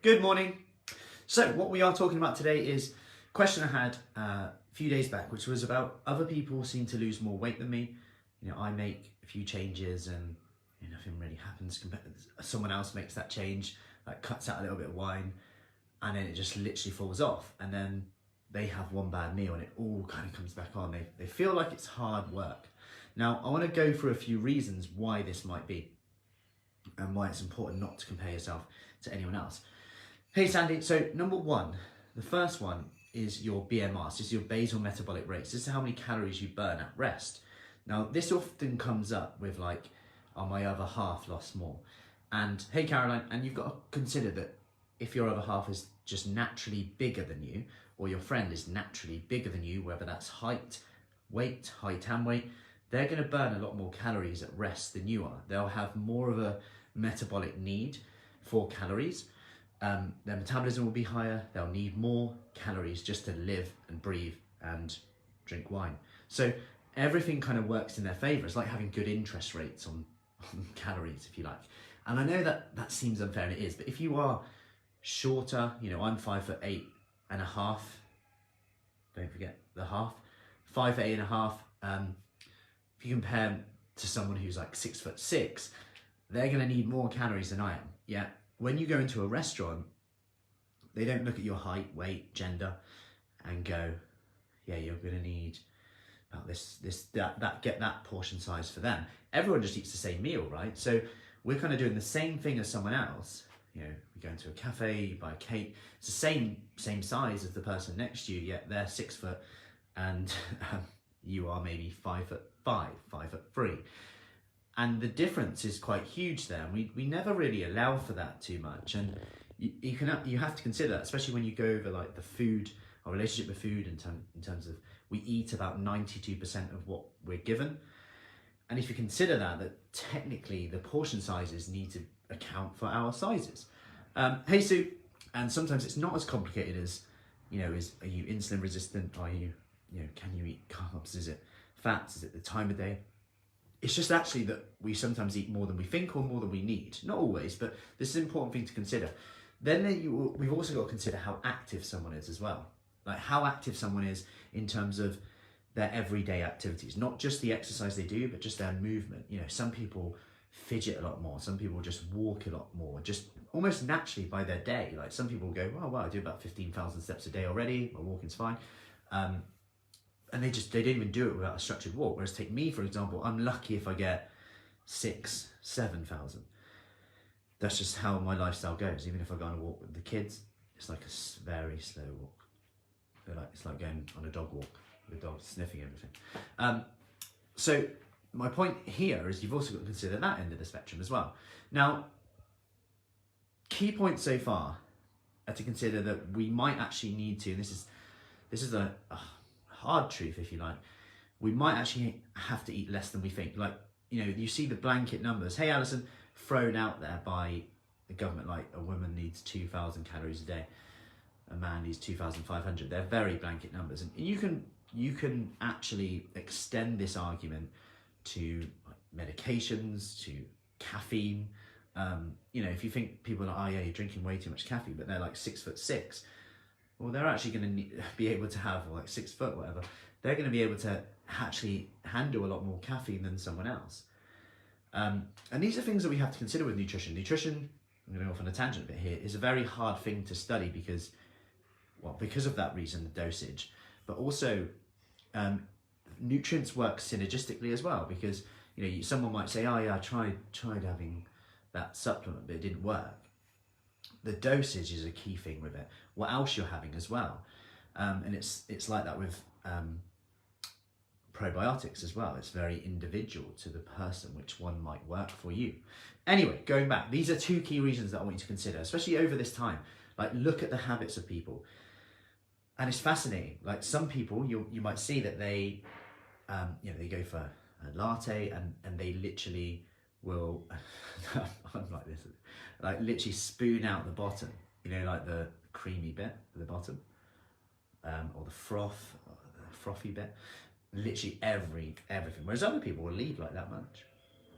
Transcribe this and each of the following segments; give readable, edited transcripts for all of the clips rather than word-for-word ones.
Good morning. So what we are talking about today is a question I had a few days back, which was about other people seem to lose more weight than me. I make a few changes and nothing really happens. Someone else makes that change, like cuts out a little bit of wine, and then it just literally falls off. And then they have one bad meal and it all kind of comes back on. They feel like it's hard work. Now, I want to go through a few reasons why this might be and why it's important not to compare yourself to anyone else. Hey Sandy, so number one, the first one is your BMR. This is your basal metabolic rate. This is how many calories you burn at rest. Now, this often comes up with like, oh, my other half lost more. And hey Caroline, and you've got to consider that if your other half is just naturally bigger than you, or your friend is naturally bigger than you, whether that's height and weight, they're going to burn a lot more calories at rest than you are. They'll have more of a metabolic need for calories. Their metabolism will be higher. They'll need more calories just to live and breathe and drink wine. So everything kind of works in their favor. It's like having good interest rates on calories, if you like. And I know that seems unfair, and it is, but if you are shorter, I'm 5'8.5". Don't forget the half. 5'8.5". If you compare to someone who's like 6'6", they're going to need more calories than I am. Yeah. When you go into a restaurant, they don't look at your height, weight, gender, and go, yeah, you're going to need about get that portion size for them. Everyone just eats the same meal, right? So we're kind of doing the same thing as someone else. We go into a cafe, you buy a cake. It's the same size as the person next to you, yet they're 6 foot and you are maybe 5'5", 5'3". And the difference is quite huge there. We never really allow for that too much. And you have to consider that, especially when you go over like the food, our relationship with food in terms of we eat about 92% of what we're given. And if you consider that technically the portion sizes need to account for our sizes. Hey Sue, and sometimes it's not as complicated as, are you insulin resistant? Are you, can you eat carbs? Is it fats? Is it the time of day? It's just actually that we sometimes eat more than we think or more than we need. Not always, but this is an important thing to consider. Then we've also got to consider how active someone is as well. Like how active someone is in terms of their everyday activities, not just the exercise they do, but just their movement. Some people fidget a lot more. Some people just walk a lot more, just almost naturally by their day. Like some people go, oh, wow, I do about 15,000 steps a day already. My walking's fine. And they don't even do it without a structured walk. Whereas take me, for example, I'm lucky if I get 6,000, 7,000. That's just how my lifestyle goes. Even if I go on a walk with the kids, it's like a very slow walk. It's like going on a dog walk, the dog sniffing everything. So my point here is you've also got to consider that end of the spectrum as well. Now, key points so far are to consider that we might actually need to, and this is a hard truth, if you like, we might actually have to eat less than we think. Like, you see the blanket numbers, hey Alison, thrown out there by the government, like a woman needs 2,000 calories a day, a man needs 2,500. They're very blanket numbers, and you can actually extend this argument to medications, to caffeine. If you think people are, oh yeah, you're drinking way too much caffeine, but they're like 6'6", well, they're actually going to be able to have, like 6 foot, whatever, they're going to be able to actually handle a lot more caffeine than someone else. And these are things that we have to consider with nutrition. Nutrition, I'm going to go off on a tangent a bit here, is a very hard thing to study because of that reason, the dosage, but also nutrients work synergistically as well, because someone might say, oh yeah, I tried having that supplement, but it didn't work. The dosage is a key thing with it. What else you're having as well. And it's like that with probiotics as well. It's very individual to the person, which one might work for you. Anyway, going back, these are two key reasons that I want you to consider, especially over this time. Like, look at the habits of people. And it's fascinating. Like some people, you might see that they go for a latte and they literally will, I'm like this, like literally spoon out the bottom, like the creamy bit at the bottom, or the frothy bit, literally everything. Whereas other people will leave like that much.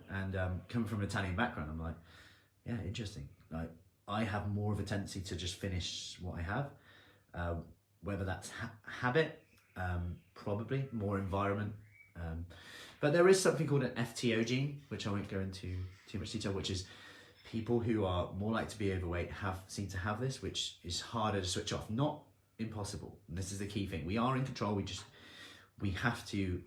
And coming from an Italian background, I'm like, yeah, interesting. Like I have more of a tendency to just finish what I have, whether that's habit, probably more environment. But there is something called an FTO gene, which I won't go into too much detail, which is people who are more likely to be overweight seem to have this, which is harder to switch off. Not impossible. And this is the key thing. We are in control. We have to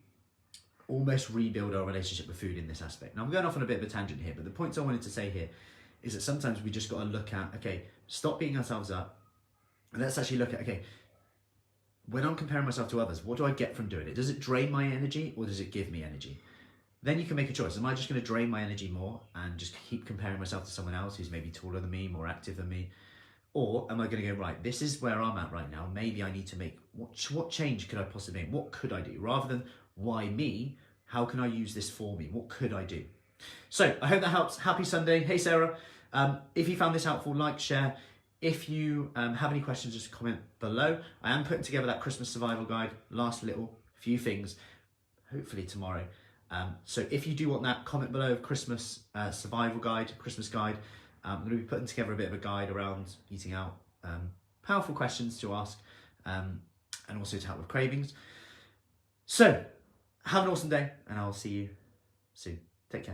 almost rebuild our relationship with food in this aspect. Now I'm going off on a bit of a tangent here, but the points I wanted to say here is that sometimes we just got to look at, okay, stop beating ourselves up, and let's actually look at, okay, when I'm comparing myself to others, what do I get from doing it? Does it drain my energy or does it give me energy? Then you can make a choice. Am I just going to drain my energy more and just keep comparing myself to someone else who's maybe taller than me, more active than me? Or am I going to go, right, this is where I'm at right now. Maybe I need to make, what change could I possibly make? What could I do? Rather than why me, how can I use this for me? What could I do? So I hope that helps. Happy Sunday. Hey, Sarah. If you found this helpful, like, share. If you have any questions, just comment below. I am putting together that Christmas survival guide. Last few things, hopefully tomorrow. So if you do want that, comment below. Christmas survival guide, Christmas guide. I'm going to be putting together a bit of a guide around eating out. Powerful questions to ask, and also to help with cravings. So have an awesome day, and I'll see you soon. Take care.